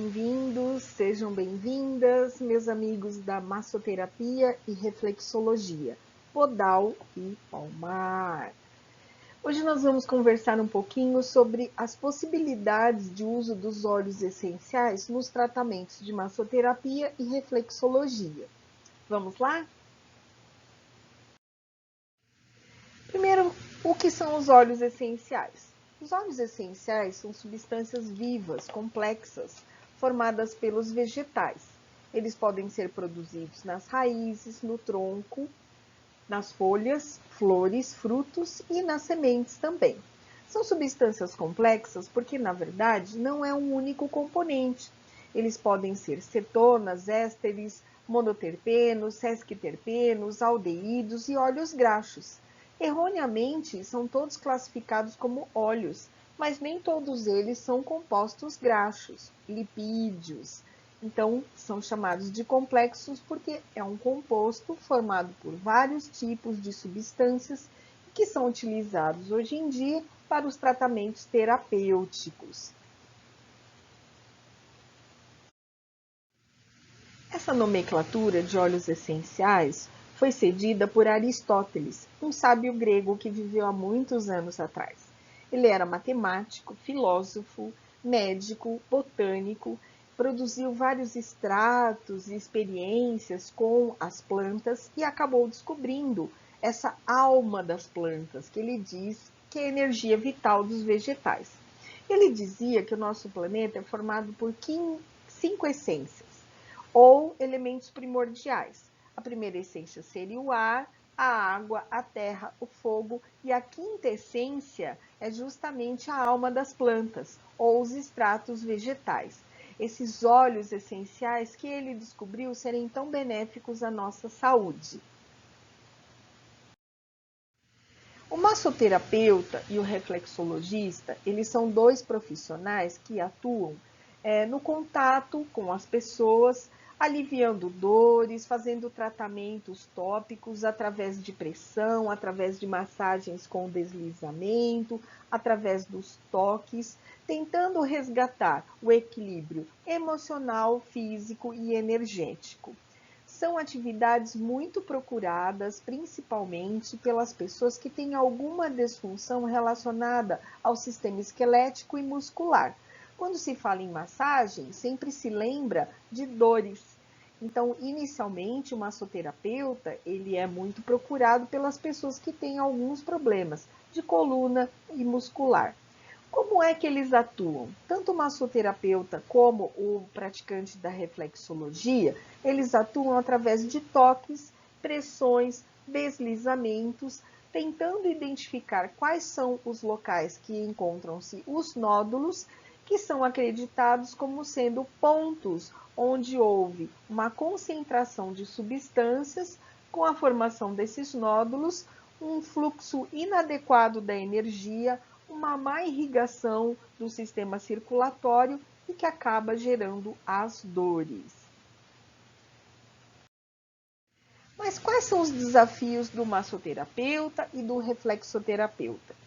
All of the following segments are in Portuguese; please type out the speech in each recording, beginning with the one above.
bem-vindos, sejam bem-vindas, meus amigos da massoterapia e reflexologia, Podal e Palmar. Hoje nós vamos conversar um pouquinho sobre as possibilidades de uso dos óleos essenciais nos tratamentos de massoterapia e reflexologia. Vamos lá? Primeiro, o que são os óleos essenciais? Os óleos essenciais são substâncias vivas, complexas, formadas pelos vegetais. Eles podem ser produzidos nas raízes, no tronco, nas folhas, flores, frutos e nas sementes também. São substâncias complexas porque, na verdade, não é um único componente. Eles podem ser cetonas, ésteres, monoterpenos, sesquiterpenos, aldeídos e óleos graxos. Erroneamente, são todos classificados como óleos, mas nem todos eles são compostos graxos, lipídios. Então, são chamados de complexos porque é um composto formado por vários tipos de substâncias que são utilizados hoje em dia para os tratamentos terapêuticos. Essa nomenclatura de óleos essenciais foi cedida por Aristóteles, um sábio grego que viveu há muitos anos atrás. Ele era matemático, filósofo, médico, botânico, produziu vários extratos e experiências com as plantas e acabou descobrindo essa alma das plantas, que ele diz que é a energia vital dos vegetais. Ele dizia que o nosso planeta é formado por 5 essências, ou elementos primordiais. A primeira essência seria o ar, a água, a terra, o fogo, e a quinta essência é justamente a alma das plantas, ou os extratos vegetais. Esses óleos essenciais que ele descobriu serem tão benéficos à nossa saúde. O massoterapeuta e o reflexologista, eles são dois profissionais que atuam no contato com as pessoas, aliviando dores, fazendo tratamentos tópicos através de pressão, através de massagens com deslizamento, através dos toques, tentando resgatar o equilíbrio emocional, físico e energético. São atividades muito procuradas, principalmente pelas pessoas que têm alguma disfunção relacionada ao sistema esquelético e muscular. Quando se fala em massagem, sempre se lembra de dores. Então, inicialmente, o massoterapeuta, ele é muito procurado pelas pessoas que têm alguns problemas de coluna e muscular. Como é que eles atuam? Tanto o massoterapeuta como o praticante da reflexologia, eles atuam através de toques, pressões, deslizamentos, tentando identificar quais são os locais que encontram-se os nódulos, que são acreditados como sendo pontos onde houve uma concentração de substâncias. Com a formação desses nódulos, um fluxo inadequado da energia, uma má irrigação do sistema circulatório e que acaba gerando as dores. Mas quais são os desafios do massoterapeuta e do reflexoterapeuta?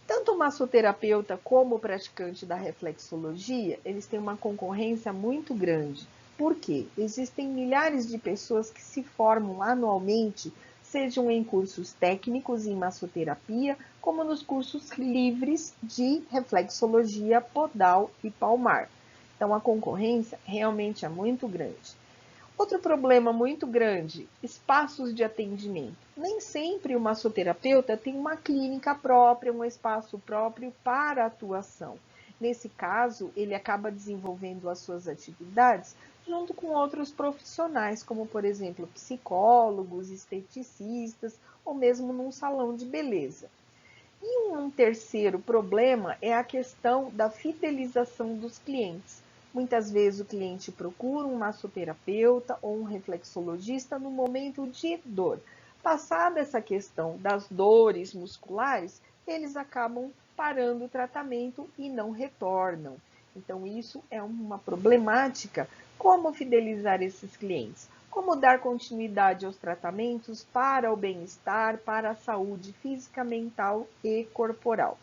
Tanto o massoterapeuta como o praticante da reflexologia, eles têm uma concorrência muito grande. Por quê? Existem milhares de pessoas que se formam anualmente, sejam em cursos técnicos em massoterapia, como nos cursos livres de reflexologia Podal e Palmar. Então, a concorrência realmente é muito grande. Outro problema muito grande, espaços de atendimento. Nem sempre o massoterapeuta tem uma clínica própria, um espaço próprio para atuação. Nesse caso, ele acaba desenvolvendo as suas atividades junto com outros profissionais, como, por exemplo, psicólogos, esteticistas ou mesmo num salão de beleza. E um terceiro problema é a questão da fidelização dos clientes. Muitas vezes o cliente procura um massoterapeuta ou um reflexologista no momento de dor. Passada essa questão das dores musculares, eles acabam parando o tratamento e não retornam. Então, isso é uma problemática. Como fidelizar esses clientes? Como dar continuidade aos tratamentos para o bem-estar, para a saúde física, mental e corporal?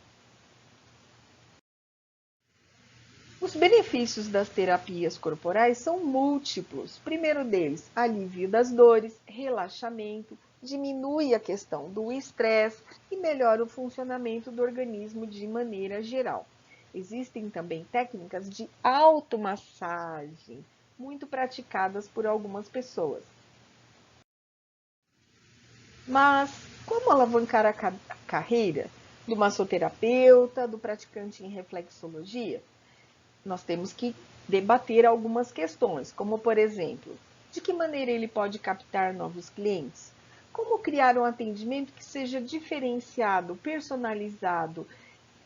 Os benefícios das terapias corporais são múltiplos. Primeiro deles, alívio das dores, relaxamento, diminui a questão do estresse e melhora o funcionamento do organismo de maneira geral. Existem também técnicas de automassagem, muito praticadas por algumas pessoas. Mas como alavancar a carreira do massoterapeuta, do praticante em reflexologia? Nós temos que debater algumas questões, como por exemplo, de que maneira ele pode captar novos clientes? Como criar um atendimento que seja diferenciado, personalizado,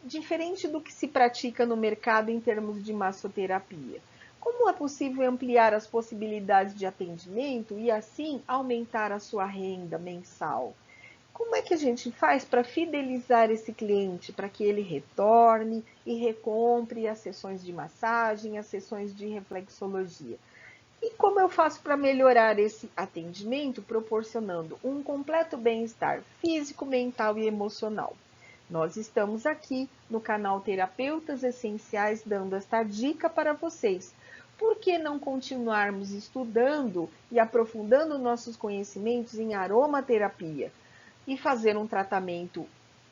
diferente do que se pratica no mercado em termos de massoterapia? Como é possível ampliar as possibilidades de atendimento e assim aumentar a sua renda mensal? Como é que a gente faz para fidelizar esse cliente, para que ele retorne e recompre as sessões de massagem, as sessões de reflexologia? E como eu faço para melhorar esse atendimento, proporcionando um completo bem-estar físico, mental e emocional? Nós estamos aqui no canal Terapeutas Essenciais dando esta dica para vocês. Por que não continuarmos estudando e aprofundando nossos conhecimentos em aromaterapia e fazer um tratamento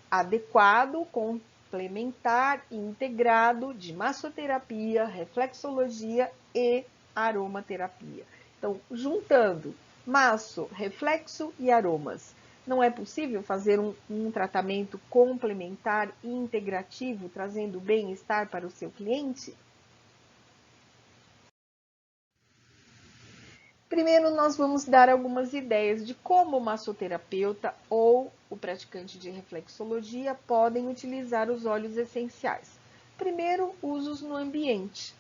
adequado, complementar e integrado de massoterapia, reflexologia e aromaterapia? Então, juntando masso, reflexo e aromas, não é possível fazer um tratamento complementar e integrativo, trazendo bem-estar para o seu cliente? Primeiro, nós vamos dar algumas ideias de como o massoterapeuta ou o praticante de reflexologia podem utilizar os óleos essenciais. Primeiro, usos no ambiente.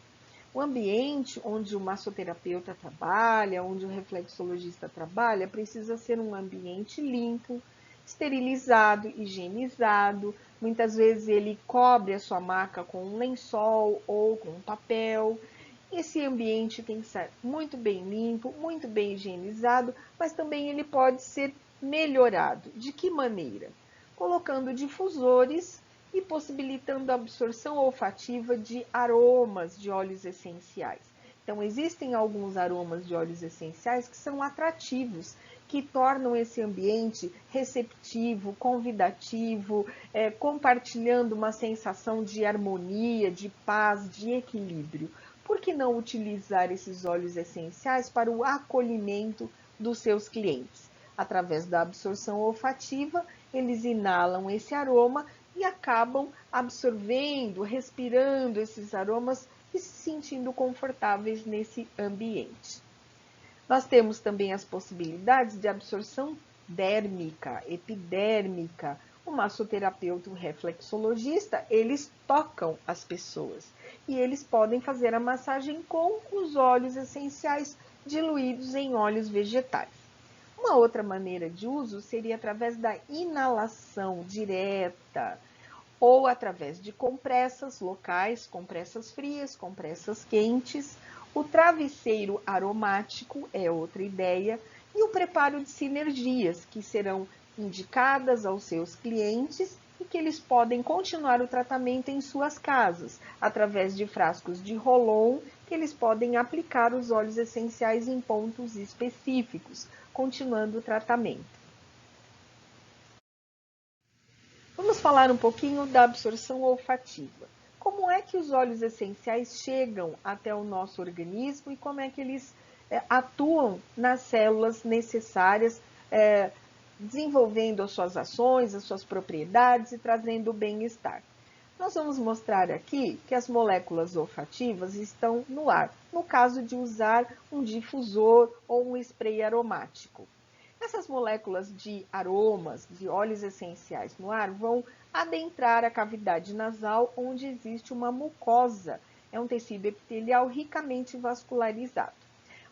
O ambiente onde o massoterapeuta trabalha, onde o reflexologista trabalha, precisa ser um ambiente limpo, esterilizado, higienizado. Muitas vezes ele cobre a sua maca com um lençol ou com um papel. Esse ambiente tem que ser muito bem limpo, muito bem higienizado, mas também ele pode ser melhorado. De que maneira? Colocando difusores e possibilitando a absorção olfativa de aromas de óleos essenciais. Então, existem alguns aromas de óleos essenciais que são atrativos, que tornam esse ambiente receptivo, convidativo, compartilhando uma sensação de harmonia, de paz, de equilíbrio. Por que não utilizar esses óleos essenciais para o acolhimento dos seus clientes? Através da absorção olfativa, eles inalam esse aroma e acabam absorvendo, respirando esses aromas e se sentindo confortáveis nesse ambiente. Nós temos também as possibilidades de absorção dérmica, epidérmica. O massoterapeuta e o reflexologista, eles tocam as pessoas e eles podem fazer a massagem com os óleos essenciais diluídos em óleos vegetais. Uma outra maneira de uso seria através da inalação direta ou através de compressas locais, compressas frias, compressas quentes. O travesseiro aromático é outra ideia e o preparo de sinergias que serão indicadas aos seus clientes e que eles podem continuar o tratamento em suas casas, através de frascos de roll-on que eles podem aplicar os óleos essenciais em pontos específicos, continuando o tratamento. Vamos falar um pouquinho da absorção olfativa. Como é que os óleos essenciais chegam até o nosso organismo e como é que eles atuam nas células necessárias, desenvolvendo as suas ações, as suas propriedades e trazendo o bem-estar? Nós vamos mostrar aqui que as moléculas olfativas estão no ar, no caso de usar um difusor ou um spray aromático. Essas moléculas de aromas, de óleos essenciais no ar, vão adentrar a cavidade nasal, onde existe uma mucosa. É um tecido epitelial ricamente vascularizado.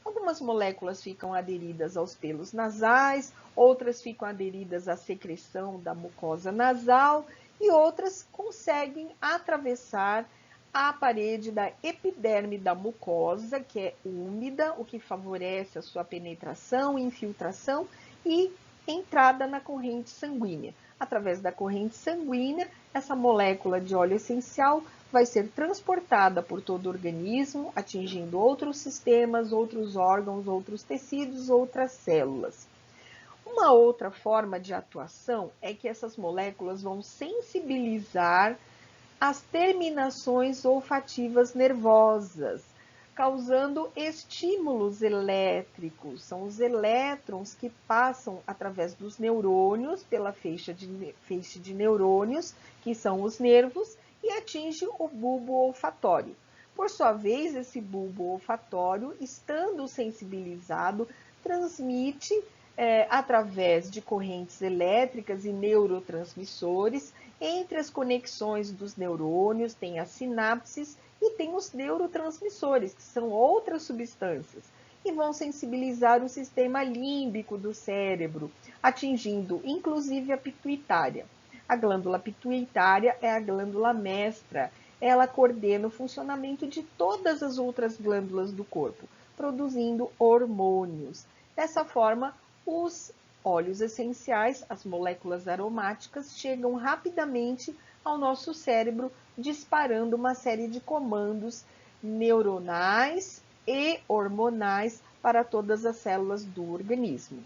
Algumas moléculas ficam aderidas aos pelos nasais, outras ficam aderidas à secreção da mucosa nasal e outras conseguem atravessar a parede da epiderme da mucosa, que é úmida, o que favorece a sua penetração, infiltração e entrada na corrente sanguínea. Através da corrente sanguínea, essa molécula de óleo essencial vai ser transportada por todo o organismo, atingindo outros sistemas, outros órgãos, outros tecidos, outras células. Uma outra forma de atuação é que essas moléculas vão sensibilizar as terminações olfativas nervosas, causando estímulos elétricos. São os elétrons que passam através dos neurônios, pela feixe de neurônios, que são os nervos, e atinge o bulbo olfatório. Por sua vez, esse bulbo olfatório, estando sensibilizado, transmite através de correntes elétricas e neurotransmissores. Entre as conexões dos neurônios tem as sinapses e tem os neurotransmissores, que são outras substâncias, e vão sensibilizar o sistema límbico do cérebro, atingindo inclusive a pituitária. A glândula pituitária é a glândula mestra. Ela coordena o funcionamento de todas as outras glândulas do corpo, produzindo hormônios. Dessa forma, os óleos essenciais, as moléculas aromáticas, chegam rapidamente ao nosso cérebro, disparando uma série de comandos neuronais e hormonais para todas as células do organismo.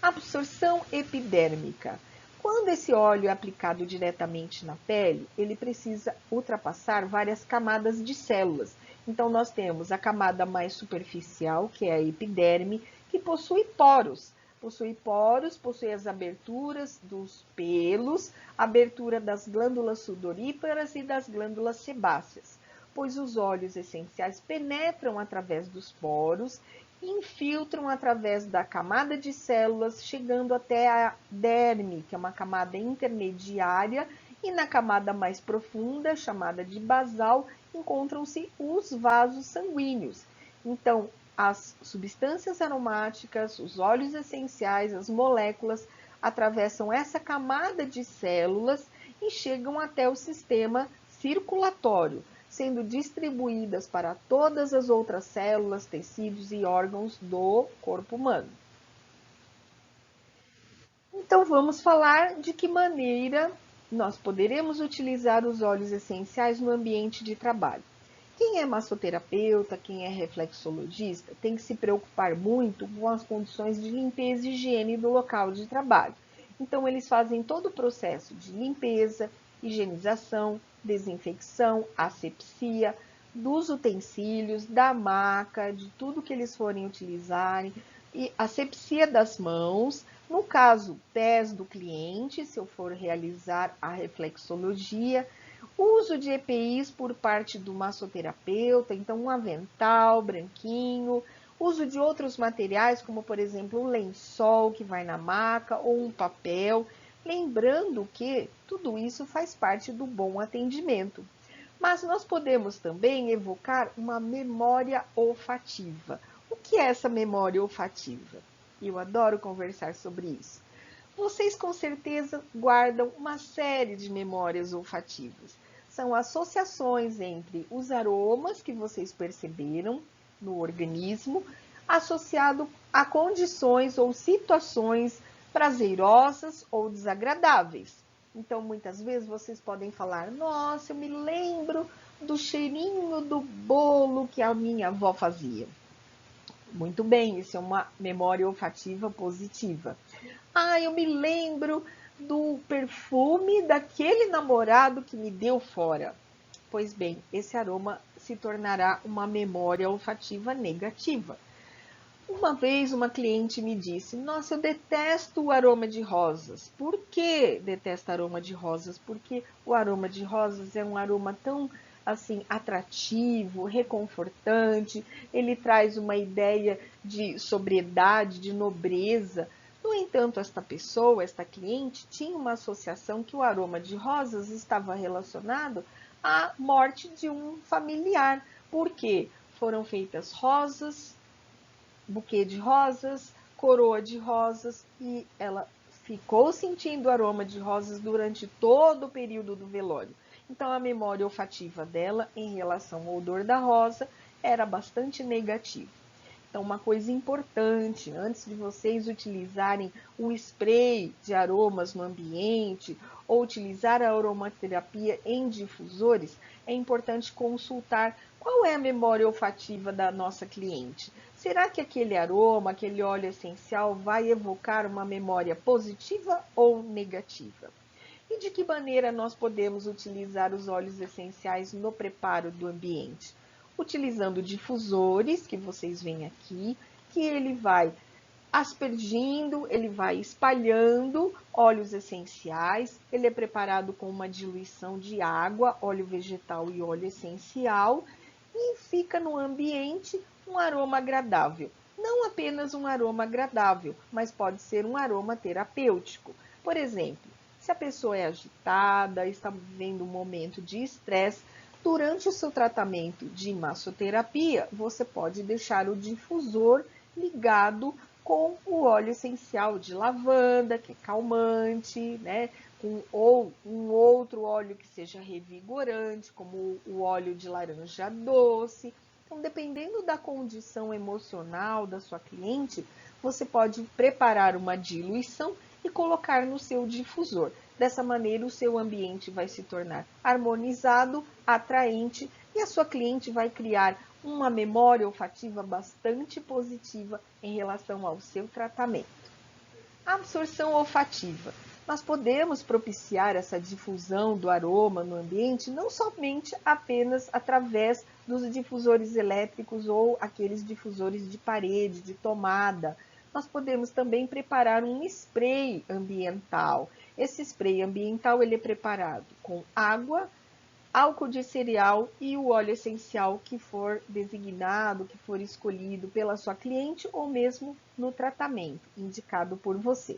Absorção epidérmica. Quando esse óleo é aplicado diretamente na pele, ele precisa ultrapassar várias camadas de células. Então, nós temos a camada mais superficial, que é a epiderme, que possui poros. Possui as aberturas dos pelos, abertura das glândulas sudoríparas e das glândulas sebáceas, pois os óleos essenciais penetram através dos poros, infiltram através da camada de células, chegando até a derme, que é uma camada intermediária, e na camada mais profunda, chamada de basal, encontram-se os vasos sanguíneos. Então, as substâncias aromáticas, os óleos essenciais, as moléculas, atravessam essa camada de células e chegam até o sistema circulatório, sendo distribuídas para todas as outras células, tecidos e órgãos do corpo humano. Então, vamos falar de que maneira nós poderemos utilizar os óleos essenciais no ambiente de trabalho. Quem é massoterapeuta, quem é reflexologista, tem que se preocupar muito com as condições de limpeza e higiene do local de trabalho. Então, eles fazem todo o processo de limpeza, higienização, desinfecção, asepsia, dos utensílios, da maca, de tudo que eles forem utilizarem, e asepsia das mãos, no caso, pés do cliente, se eu for realizar a reflexologia, uso de EPIs por parte do massoterapeuta, então um avental branquinho, uso de outros materiais, como por exemplo um lençol que vai na maca ou um papel, lembrando que tudo isso faz parte do bom atendimento. Mas nós podemos também evocar uma memória olfativa. O que é essa memória olfativa? Eu adoro conversar sobre isso. Vocês com certeza guardam uma série de memórias olfativas. São associações entre os aromas que vocês perceberam no organismo, associado a condições ou situações prazerosas ou desagradáveis. Então, muitas vezes vocês podem falar: nossa, eu me lembro do cheirinho do bolo que a minha avó fazia. Muito bem, isso é uma memória olfativa positiva. Ah, eu me lembro do perfume daquele namorado que me deu fora. Pois bem, esse aroma se tornará uma memória olfativa negativa. Uma vez uma cliente me disse: nossa, eu detesto o aroma de rosas. Por que detesta aroma de rosas? Porque o aroma de rosas é um aroma tão assim atrativo, reconfortante, ele traz uma ideia de sobriedade, de nobreza. No entanto, esta pessoa, esta cliente, tinha uma associação que o aroma de rosas estava relacionado à morte de um familiar. Por quê? Foram feitas rosas, buquê de rosas, coroa de rosas, e ela ficou sentindo o aroma de rosas durante todo o período do velório. Então, a memória olfativa dela em relação ao odor da rosa era bastante negativa. Então, uma coisa importante, antes de vocês utilizarem um spray de aromas no ambiente ou utilizar a aromaterapia em difusores, é importante consultar qual é a memória olfativa da nossa cliente. Será que aquele aroma, aquele óleo essencial vai evocar uma memória positiva ou negativa? E de que maneira nós podemos utilizar os óleos essenciais no preparo do ambiente? Utilizando difusores, que vocês veem aqui, que ele vai aspergindo, ele vai espalhando óleos essenciais, ele é preparado com uma diluição de água, óleo vegetal e óleo essencial, e fica no ambiente um aroma agradável. Não apenas um aroma agradável, mas pode ser um aroma terapêutico. Por exemplo, se a pessoa é agitada, está vivendo um momento de estresse, durante o seu tratamento de massoterapia, você pode deixar o difusor ligado com o óleo essencial de lavanda, que é calmante, né? Ou um outro óleo que seja revigorante, como o óleo de laranja doce. Então, dependendo da condição emocional da sua cliente, você pode preparar uma diluição e colocar no seu difusor. Dessa maneira, o seu ambiente vai se tornar harmonizado, atraente e a sua cliente vai criar uma memória olfativa bastante positiva em relação ao seu tratamento. Absorção olfativa. Nós podemos propiciar essa difusão do aroma no ambiente não somente apenas através dos difusores elétricos ou aqueles difusores de parede, de tomada. Nós podemos também preparar um spray ambiental. Esse spray ambiental ele é preparado com água, álcool de cereal e o óleo essencial que for designado, que for escolhido pela sua cliente ou mesmo no tratamento indicado por você.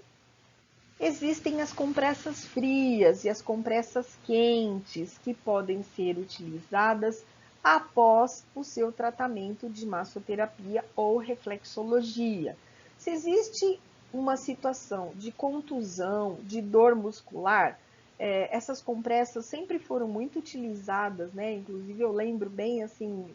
Existem as compressas frias e as compressas quentes que podem ser utilizadas após o seu tratamento de massoterapia ou reflexologia. Se existe uma situação de contusão, de dor muscular, essas compressas sempre foram muito utilizadas, né? Inclusive eu lembro bem assim,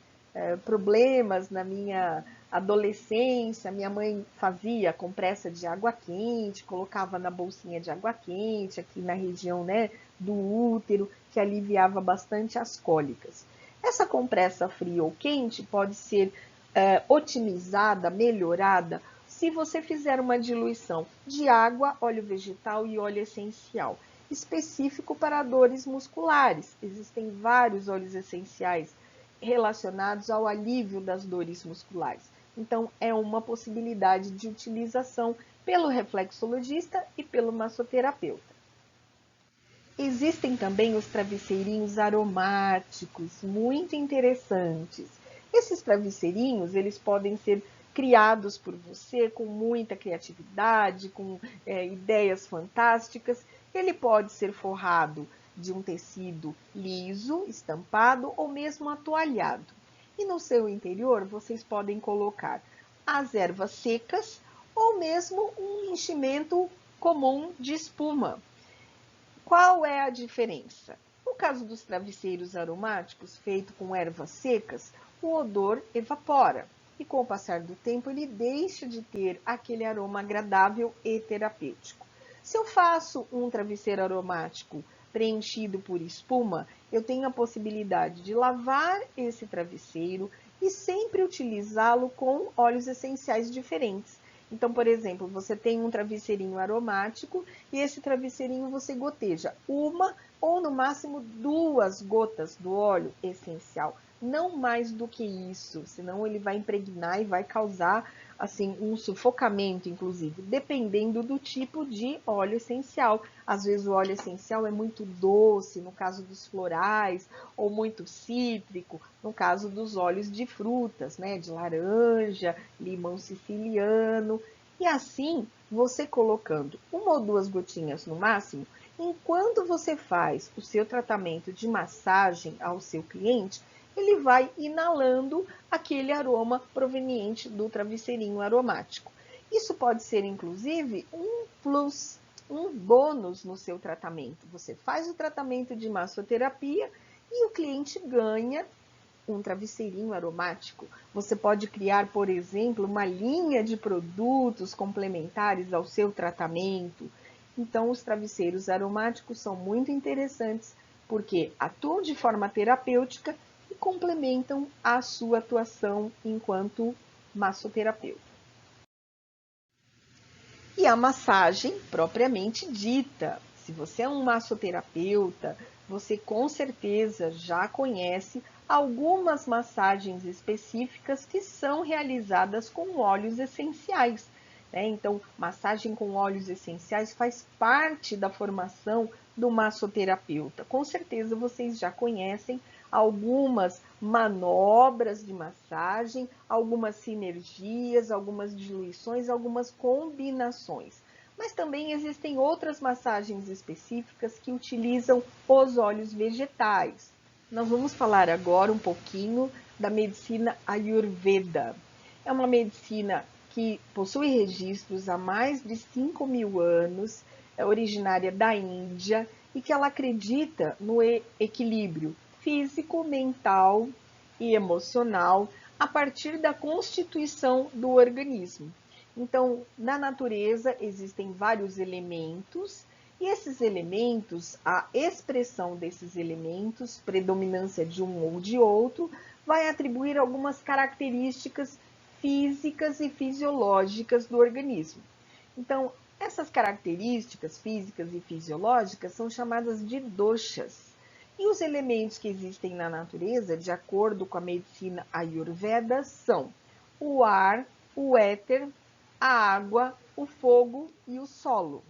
problemas na minha adolescência, minha mãe fazia compressa de água quente, colocava na bolsinha de água quente, aqui na região, né, do útero, que aliviava bastante as cólicas. Essa compressa fria ou quente pode ser otimizada, melhorada, se você fizer uma diluição de água, óleo vegetal e óleo essencial, específico para dores musculares. Existem vários óleos essenciais relacionados ao alívio das dores musculares. Então, é uma possibilidade de utilização pelo reflexologista e pelo massoterapeuta. Existem também os travesseirinhos aromáticos, muito interessantes. Esses travesseirinhos, eles podem ser criados por você com muita criatividade, com ideias fantásticas. Ele pode ser forrado de um tecido liso, estampado ou mesmo atoalhado. E no seu interior, vocês podem colocar as ervas secas ou mesmo um enchimento comum de espuma. Qual é a diferença? No caso dos travesseiros aromáticos feitos com ervas secas, o odor evapora e com o passar do tempo ele deixa de ter aquele aroma agradável e terapêutico. Se eu faço um travesseiro aromático preenchido por espuma, eu tenho a possibilidade de lavar esse travesseiro e sempre utilizá-lo com óleos essenciais diferentes. Então, por exemplo, você tem um travesseirinho aromático e esse travesseirinho você goteja uma ou no máximo 2 gotas do óleo essencial, não mais do que isso, senão ele vai impregnar e vai causar assim um sufocamento, inclusive, dependendo do tipo de óleo essencial. Às vezes o óleo essencial é muito doce, no caso dos florais, ou muito cítrico, no caso dos óleos de frutas, né, de laranja, limão siciliano. E assim, você colocando 1 ou 2 gotinhas no máximo, enquanto você faz o seu tratamento de massagem ao seu cliente, ele vai inalando aquele aroma proveniente do travesseirinho aromático. Isso pode ser, inclusive, um plus, um bônus no seu tratamento. Você faz o tratamento de massoterapia e o cliente ganha um travesseirinho aromático. Você pode criar, por exemplo, uma linha de produtos complementares ao seu tratamento. Então, os travesseiros aromáticos são muito interessantes porque atuam de forma terapêutica e complementam a sua atuação enquanto massoterapeuta. E a massagem propriamente dita. Se você é um massoterapeuta, você com certeza já conhece algumas massagens específicas que são realizadas com óleos essenciais. Então, massagem com óleos essenciais faz parte da formação do massoterapeuta. Com certeza vocês já conhecem algumas manobras de massagem, algumas sinergias, algumas diluições, algumas combinações. Mas também existem outras massagens específicas que utilizam os óleos vegetais. Nós vamos falar agora um pouquinho da medicina Ayurveda. É uma medicina que possui registros há mais de 5.000 anos, é originária da Índia e que ela acredita no equilíbrio físico, mental e emocional a partir da constituição do organismo. Então, na natureza existem vários elementos e esses elementos, a expressão desses elementos, predominância de um ou de outro, vai atribuir algumas características físicas e fisiológicas do organismo. Então, essas características físicas e fisiológicas são chamadas de doshas. E os elementos que existem na natureza, de acordo com a medicina Ayurveda, são o ar, o éter, a água, o fogo e o solo.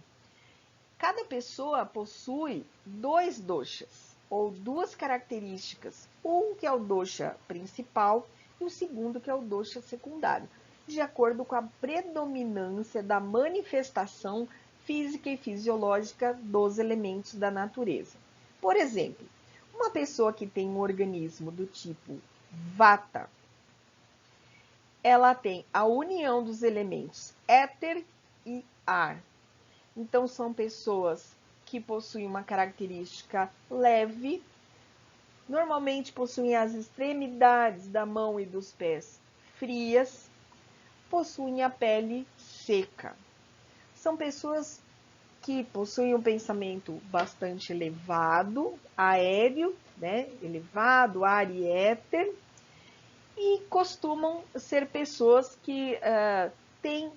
Cada pessoa possui 2 doshas, ou 2 características. Um que é o dosha principal e o segundo que é o dosha secundário, de acordo com a predominância da manifestação física e fisiológica dos elementos da natureza. Por exemplo, uma pessoa que tem um organismo do tipo Vata, ela tem a união dos elementos éter e ar. Então, são pessoas que possuem uma característica leve, normalmente possuem as extremidades da mão e dos pés frias, possuem a pele seca. São pessoas que possuem um pensamento bastante elevado, aéreo, elevado, ar e éter, e costumam ser pessoas que têm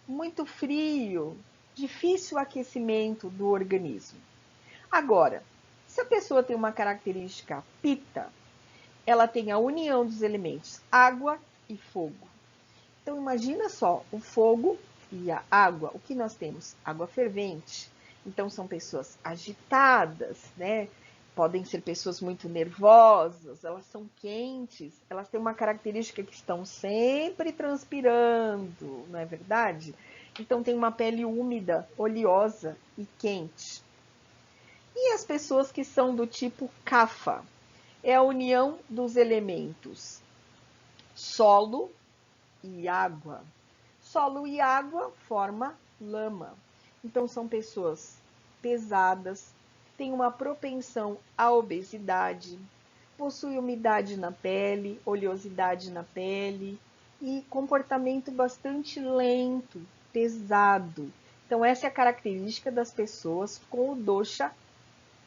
muito frio, difícil aquecimento do organismo. Agora, se a pessoa tem uma característica Pitta, ela tem a união dos elementos água e fogo. Então, imagina só, o fogo e a água. O que nós temos? Água fervente. Então, são pessoas agitadas, Podem ser pessoas muito nervosas, elas são quentes, elas têm uma característica que estão sempre transpirando, não é verdade? Então, tem uma pele úmida, oleosa e quente. E as pessoas que são do tipo Kapha? É a união dos elementos solo e água. Solo e água forma lama. Então, são pessoas pesadas, têm uma propensão à obesidade, possuem umidade na pele, oleosidade na pele e comportamento bastante lento, pesado. Então, essa é a característica das pessoas com o dosha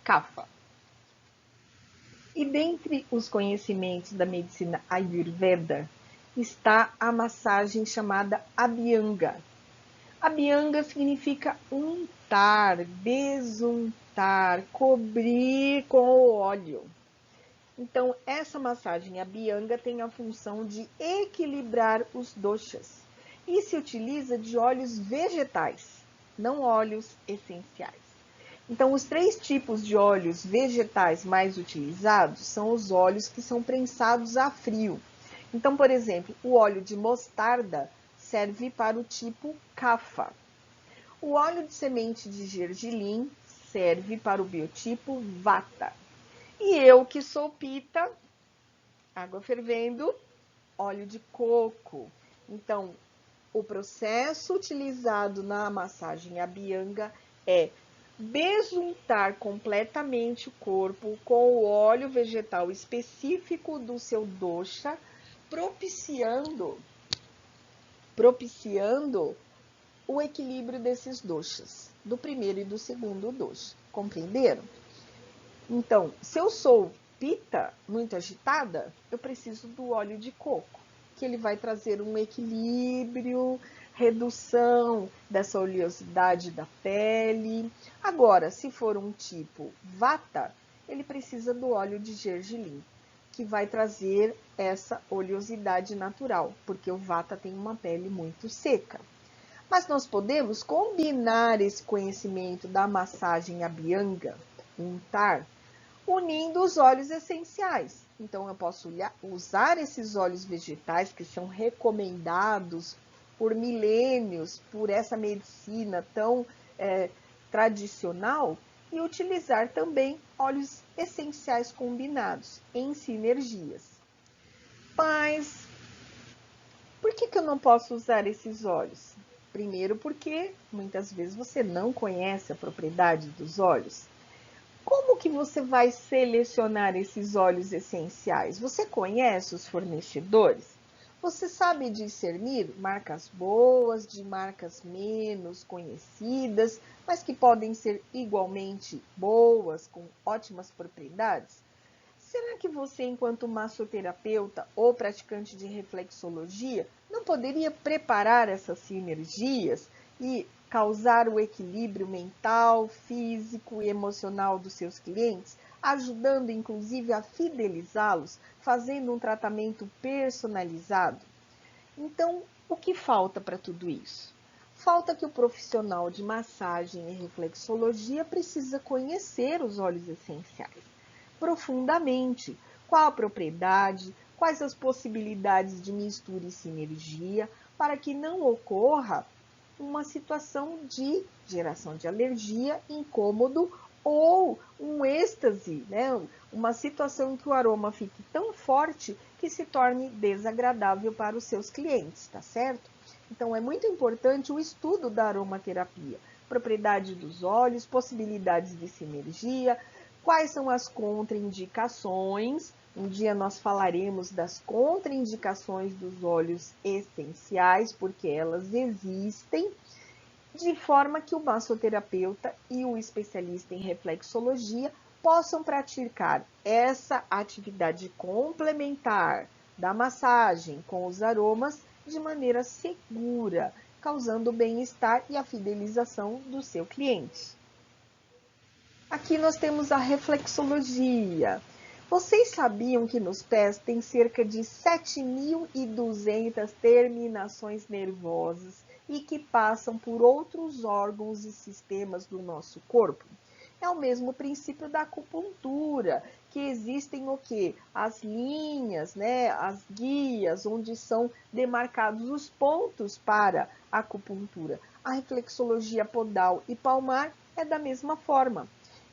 Kapha. E dentre os conhecimentos da medicina Ayurveda está a massagem chamada Abhyanga. Abhyanga significa untar, besuntar, cobrir com o óleo. Então, essa massagem Abhyanga tem a função de equilibrar os doshas e se utiliza de óleos vegetais, não óleos essenciais. Então, os 3 tipos de óleos vegetais mais utilizados são os óleos que são prensados a frio. Então, por exemplo, o óleo de mostarda serve para o tipo Kapha. O óleo de semente de gergelim serve para o biotipo Vata. E eu, que sou Pitta, água fervendo, óleo de coco. Então, o processo utilizado na massagem Abhyanga é besuntar completamente o corpo com o óleo vegetal específico do seu dosha, propiciando o equilíbrio desses doshas. do primeiro e do segundo doce. Compreenderam? Então, se eu sou pita, muito agitada, eu preciso do óleo de coco, que ele vai trazer um equilíbrio, redução dessa oleosidade da pele. Agora, se for um tipo vata, ele precisa do óleo de gergelim, que vai trazer essa oleosidade natural, porque o vata tem uma pele muito seca. Mas nós podemos combinar esse conhecimento da massagem abhyanga, untar, unindo os óleos essenciais. Então, eu posso usar esses óleos vegetais que são recomendados por milênios, por essa medicina tão tradicional, e utilizar também óleos essenciais combinados em sinergias. Mas, por que eu não posso usar esses óleos? Primeiro, porque muitas vezes você não conhece a propriedade dos óleos. Como que você vai selecionar esses óleos essenciais? Você conhece os fornecedores? Você sabe discernir marcas boas de marcas menos conhecidas, mas que podem ser igualmente boas, com ótimas propriedades? Será que você, enquanto massoterapeuta ou praticante de reflexologia, não poderia preparar essas sinergias e causar o equilíbrio mental, físico e emocional dos seus clientes, ajudando inclusive a fidelizá-los, fazendo um tratamento personalizado? Então, o que falta para tudo isso? Falta que o profissional de massagem e reflexologia precisa conhecer os óleos essenciais profundamente. Qual a propriedade, quais as possibilidades de mistura e sinergia, para que não ocorra uma situação de geração de alergia, incômodo ou um êxtase, né? Uma situação em que o aroma fique tão forte que se torne desagradável para os seus clientes, tá certo? Então, é muito importante o estudo da aromaterapia, propriedade dos óleos, possibilidades de sinergia, quais são as contraindicações. Um dia nós falaremos das contraindicações dos óleos essenciais, porque elas existem, de forma que o massoterapeuta e o especialista em reflexologia possam praticar essa atividade complementar da massagem com os aromas de maneira segura, causando o bem-estar e a fidelização do seu cliente. Aqui nós temos a reflexologia. Vocês sabiam que nos pés tem cerca de 7.200 terminações nervosas e que passam por outros órgãos e sistemas do nosso corpo? É o mesmo princípio da acupuntura, que existem o quê? As linhas, né? As guias, onde são demarcados os pontos para a acupuntura. A reflexologia podal e palmar é da mesma forma.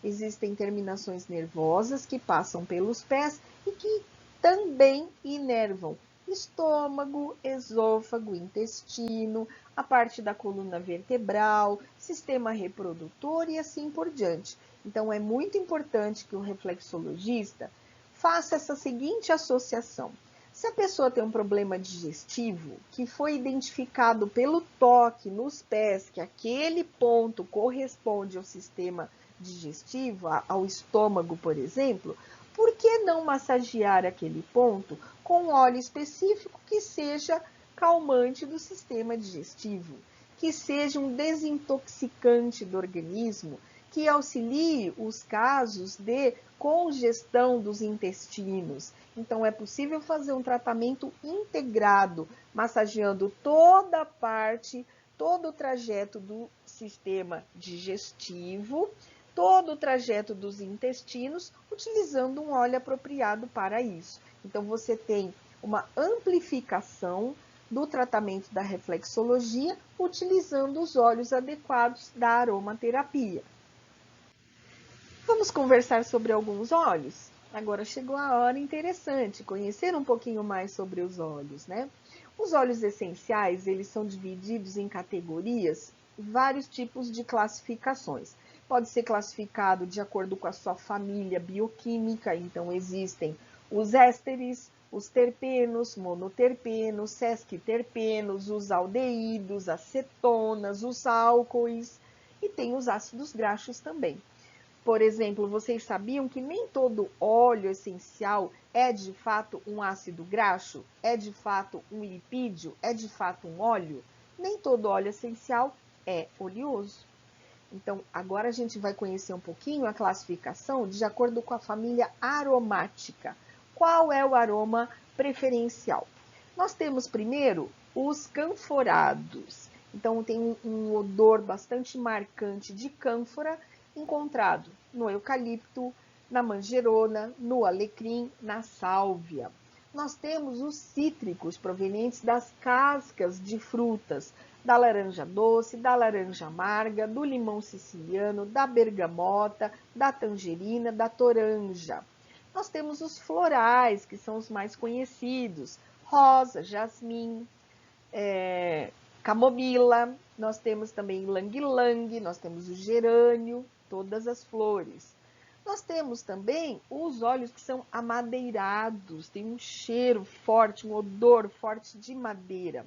Existem terminações nervosas que passam pelos pés e que também inervam estômago, esôfago, intestino, a parte da coluna vertebral, sistema reprodutor e assim por diante. Então, é muito importante que o reflexologista faça essa seguinte associação. Se a pessoa tem um problema digestivo, que foi identificado pelo toque nos pés, que aquele ponto corresponde ao sistema digestivo, ao estômago, por exemplo, por que não massagear aquele ponto com um óleo específico que seja calmante do sistema digestivo, que seja um desintoxicante do organismo, que auxilie os casos de congestão dos intestinos. Então, é possível fazer um tratamento integrado, massageando toda a parte, todo o trajeto do sistema digestivo, todo o trajeto dos intestinos, utilizando um óleo apropriado para isso. Então, você tem uma amplificação do tratamento da reflexologia, utilizando os óleos adequados da aromaterapia. Vamos conversar sobre alguns óleos? Agora chegou a hora interessante, conhecer um pouquinho mais sobre os óleos, né? Os óleos essenciais, eles são divididos em categorias, vários tipos de classificações. Pode ser classificado de acordo com a sua família bioquímica, então existem os ésteres, os terpenos, monoterpenos, sesquiterpenos, os aldeídos, acetonas, os álcoois. E tem os ácidos graxos também. Por exemplo, vocês sabiam que nem todo óleo essencial é de fato um ácido graxo? É de fato um lipídio? É de fato um óleo? Nem todo óleo essencial é oleoso. Então, agora a gente vai conhecer um pouquinho a classificação de acordo com a família aromática. Qual é o aroma preferencial? Nós temos primeiro os canforados. Então, tem um odor bastante marcante de cânfora encontrado no eucalipto, na manjerona, no alecrim, na sálvia. Nós temos os cítricos provenientes das cascas de frutas, da laranja doce, da laranja amarga, do limão siciliano, da bergamota, da tangerina, da toranja. Nós temos os florais, que são os mais conhecidos, rosa, jasmim, camomila, nós temos também ylang-ylang, nós temos o gerânio, todas as flores. Nós temos também os óleos que são amadeirados, tem um cheiro forte, um odor forte de madeira,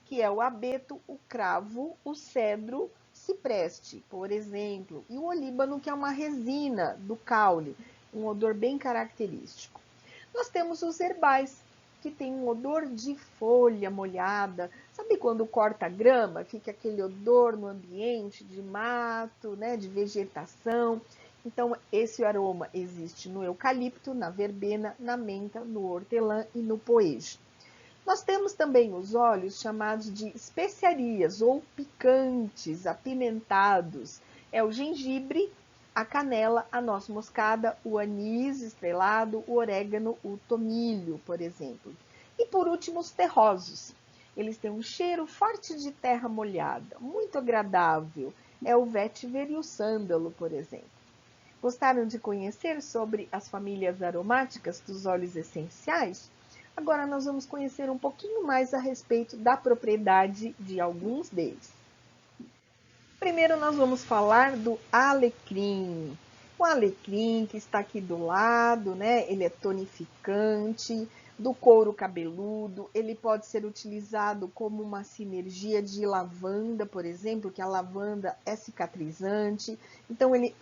que é o abeto, o cravo, o cedro, cipreste, por exemplo, e o olíbano, que é uma resina do caule, um odor bem característico. Nós temos os herbais, que tem um odor de folha molhada. Sabe quando corta a grama, fica aquele odor no ambiente de mato, né, de vegetação? Então, esse aroma existe no eucalipto, na verbena, na menta, no hortelã e no poejo. Nós temos também os óleos chamados de especiarias ou picantes, apimentados. É o gengibre, a canela, a noz moscada, o anis estrelado, o orégano, o tomilho, por exemplo. E por último, os terrosos. Eles têm um cheiro forte de terra molhada, muito agradável. É o vétiver e o sândalo, por exemplo. Gostaram de conhecer sobre as famílias aromáticas dos óleos essenciais? Agora nós vamos conhecer um pouquinho mais a respeito da propriedade de alguns deles. Primeiro nós vamos falar do alecrim. O alecrim que está aqui do lado, né? Ele é tonificante, do couro cabeludo, ele pode ser utilizado como uma sinergia de lavanda, por exemplo, que a lavanda é cicatrizante, então ele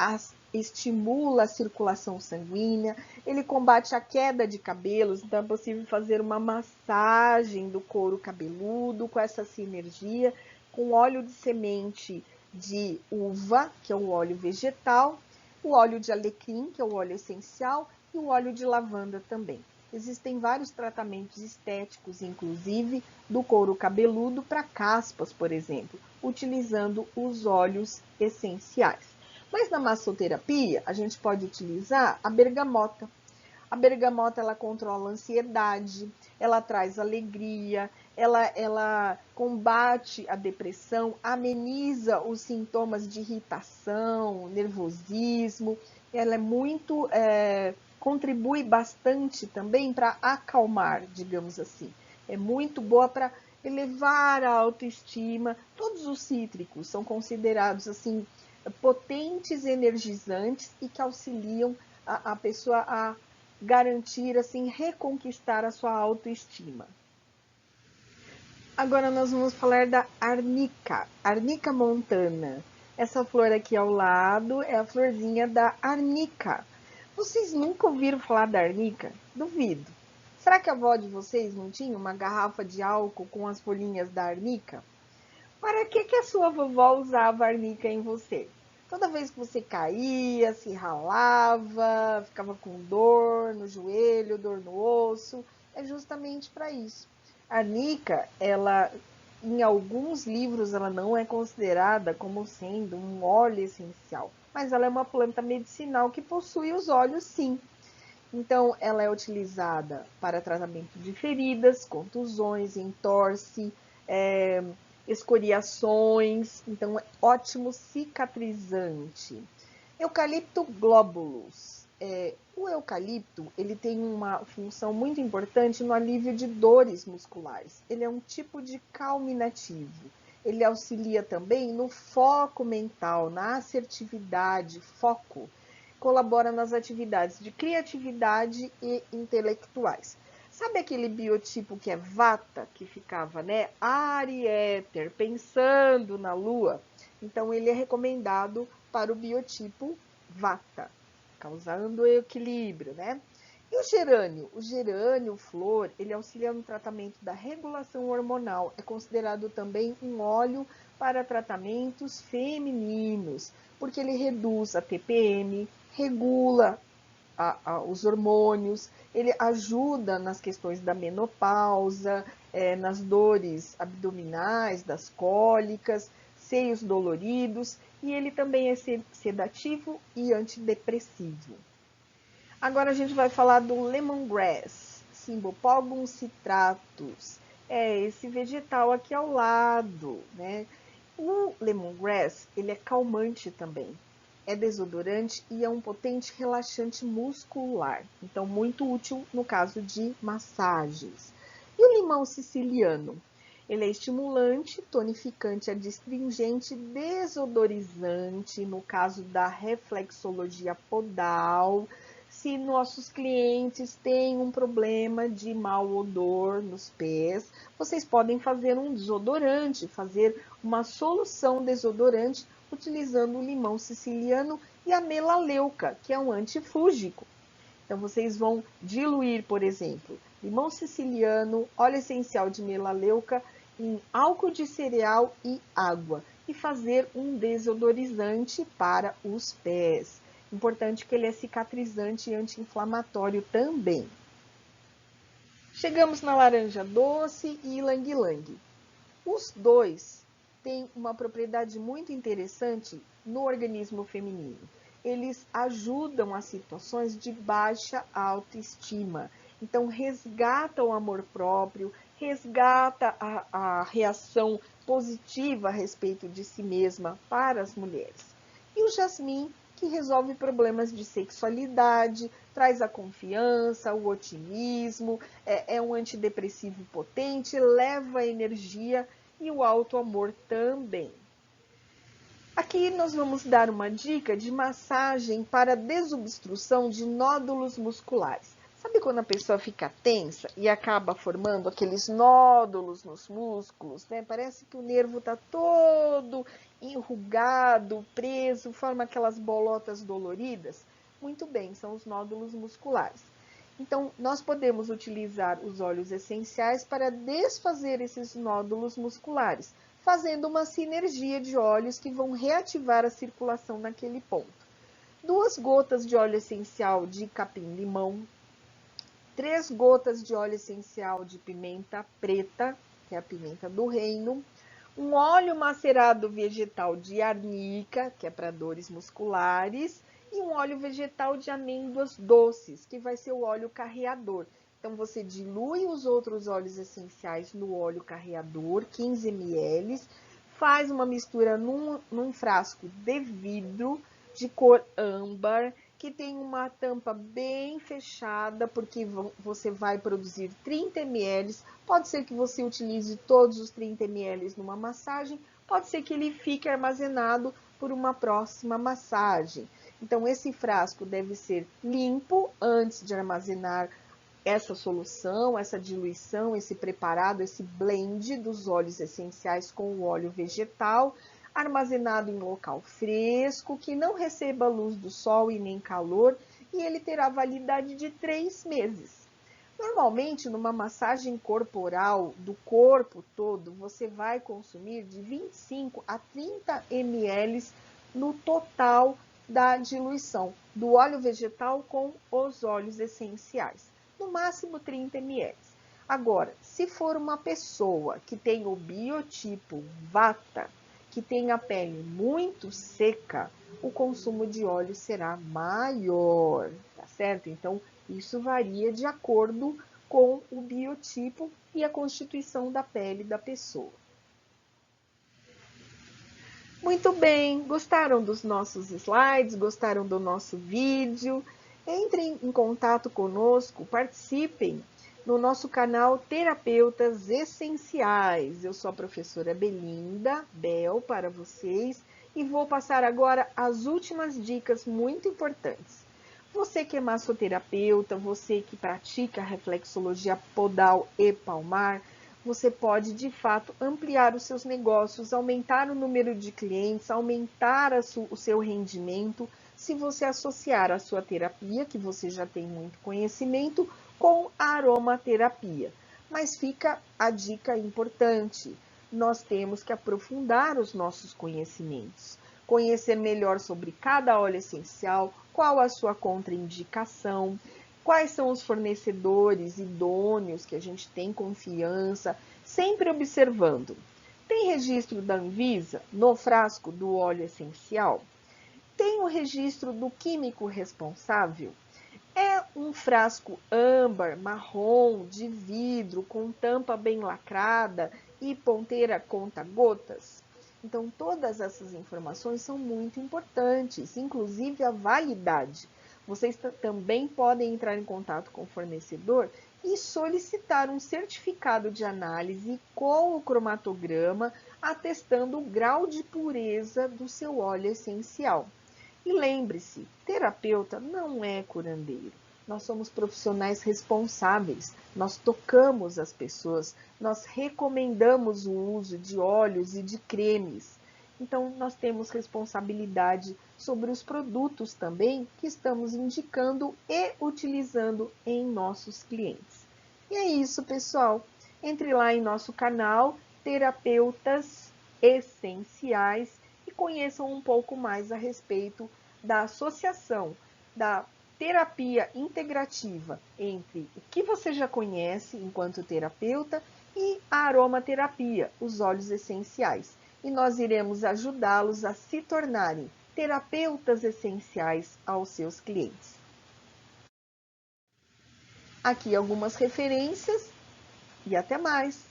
estimula a circulação sanguínea, ele combate a queda de cabelos, então é possível fazer uma massagem do couro cabeludo com essa sinergia, com óleo de semente de uva, que é o óleo vegetal, o óleo de alecrim, que é o óleo essencial, e o óleo de lavanda também. Existem vários tratamentos estéticos, inclusive do couro cabeludo para caspas, por exemplo, utilizando os óleos essenciais. Mas na massoterapia, a gente pode utilizar a bergamota. A bergamota, ela controla a ansiedade, ela traz alegria, ela combate a depressão, ameniza os sintomas de irritação, nervosismo. Ela é muito... contribui bastante também para acalmar, digamos assim. É muito boa para elevar a autoestima. Todos os cítricos são considerados assim potentes energizantes e que auxiliam a pessoa a garantir, assim, reconquistar a sua autoestima. Agora nós vamos falar da arnica, Arnica montana. Essa flor aqui ao lado é a florzinha da arnica. Vocês nunca ouviram falar da arnica? Duvido. Será que a avó de vocês não tinha uma garrafa de álcool com as folhinhas da arnica? Para que a sua vovó usava arnica em você? Toda vez que você caía, se ralava, ficava com dor no joelho, dor no osso, é justamente para isso. A arnica, ela, em alguns livros, ela não é considerada como sendo um óleo essencial, mas ela é uma planta medicinal que possui os óleos, sim. Então, ela é utilizada para tratamento de feridas, contusões, entorse, escoriações, então é ótimo cicatrizante. Eucalipto globulus. O eucalipto, ele tem uma função muito importante no alívio de dores musculares. Ele é um tipo de calminativo. Ele auxilia também no foco mental, na assertividade, foco. Colabora nas atividades de criatividade e intelectuais. Sabe aquele biotipo que é vata, que ficava, né, ar e éter, pensando na lua? Então, ele é recomendado para o biotipo Vata, causando equilíbrio, né? E o gerânio? O gerânio, flor, ele auxilia no tratamento da regulação hormonal. É considerado também um óleo para tratamentos femininos, porque ele reduz a TPM, regula os hormônios, ele ajuda nas questões da menopausa, nas dores abdominais, das cólicas, seios doloridos, e ele também é sedativo e antidepressivo. Agora a gente vai falar do lemongrass, Cymbopogon citratus. É esse vegetal aqui ao lado, né? O lemongrass, ele é calmante também. É desodorante e é um potente relaxante muscular. Então, muito útil no caso de massagens. E o limão siciliano? Ele é estimulante, tonificante, adstringente, desodorizante, no caso da reflexologia podal. Se nossos clientes têm um problema de mau odor nos pés, vocês podem fazer um desodorante, fazer uma solução desodorante utilizando o limão siciliano e a melaleuca, que é um antifúngico. Então, vocês vão diluir, por exemplo, limão siciliano, óleo essencial de melaleuca em álcool de cereal e água e fazer um desodorizante para os pés. Importante que ele é cicatrizante e anti-inflamatório também. Chegamos na laranja doce e ylang-ylang. Os dois têm uma propriedade muito interessante no organismo feminino. Eles ajudam as situações de baixa autoestima. Então, resgata o amor próprio, resgata a reação positiva a respeito de si mesma para as mulheres. E o jasmim, que resolve problemas de sexualidade, traz a confiança, o otimismo, é um antidepressivo potente, leva energia e o alto amor também. Aqui nós vamos dar uma dica de massagem para desobstrução de nódulos musculares. Sabe quando a pessoa fica tensa e acaba formando aqueles nódulos nos músculos, né? Parece que o nervo está todo enrugado, preso, forma aquelas bolotas doloridas. Muito bem, são os nódulos musculares. Então, nós podemos utilizar os óleos essenciais para desfazer esses nódulos musculares, fazendo uma sinergia de óleos que vão reativar a circulação naquele ponto. 2 gotas de óleo essencial de capim-limão, 3 gotas de óleo essencial de pimenta preta, que é a pimenta do reino, um óleo macerado vegetal de arnica, que é para dores musculares, e um óleo vegetal de amêndoas doces, que vai ser o óleo carreador. Então, você dilui os outros óleos essenciais no óleo carreador, 15 ml, faz uma mistura num frasco de vidro de cor âmbar, que tem uma tampa bem fechada, porque você vai produzir 30 ml. Pode ser que você utilize todos os 30 ml numa massagem, pode ser que ele fique armazenado por uma próxima massagem. Então, esse frasco deve ser limpo antes de armazenar essa solução, essa diluição, esse preparado, esse blend dos óleos essenciais com o óleo vegetal, armazenado em local fresco, que não receba luz do sol e nem calor, e ele terá validade de 3 meses. Normalmente, numa massagem corporal do corpo todo, você vai consumir de 25 a 30 ml no total da diluição do óleo vegetal com os óleos essenciais. No máximo 30 ml. Agora, se for uma pessoa que tem o biotipo Vata, que tem a pele muito seca, o consumo de óleo será maior, tá certo? Então, isso varia de acordo com o biotipo e a constituição da pele da pessoa. Muito bem, gostaram dos nossos slides? Gostaram do nosso vídeo? Entrem em contato conosco, participem no nosso canal Terapeutas Essenciais. Eu sou a professora Belinda Bel para vocês e vou passar agora as últimas dicas muito importantes. Você que é massoterapeuta, você que pratica reflexologia podal e palmar, você pode, de fato, ampliar os seus negócios, aumentar o número de clientes, aumentar o seu rendimento, se você associar a sua terapia, que você já tem muito conhecimento, com a aromaterapia. Mas fica a dica importante: nós temos que aprofundar os nossos conhecimentos, conhecer melhor sobre cada óleo essencial, qual a sua contraindicação, quais são os fornecedores idôneos que a gente tem confiança, sempre observando. Tem registro da Anvisa no frasco do óleo essencial? Tem o registro do químico responsável? É um frasco âmbar, marrom, de vidro, com tampa bem lacrada e ponteira conta-gotas? Então, todas essas informações são muito importantes, inclusive a validade. Vocês também podem entrar em contato com o fornecedor e solicitar um certificado de análise com o cromatograma, atestando o grau de pureza do seu óleo essencial. E lembre-se, terapeuta não é curandeiro. Nós somos profissionais responsáveis, nós tocamos as pessoas, nós recomendamos o uso de óleos e de cremes. Então, nós temos responsabilidade sobre os produtos também que estamos indicando e utilizando em nossos clientes. E é isso, pessoal. Entre lá em nosso canal, Terapeutas Essenciais, e conheçam um pouco mais a respeito da associação da terapia integrativa entre o que você já conhece enquanto terapeuta e a aromaterapia, os óleos essenciais. E nós iremos ajudá-los a se tornarem terapeutas essenciais aos seus clientes. Aqui algumas referências e até mais!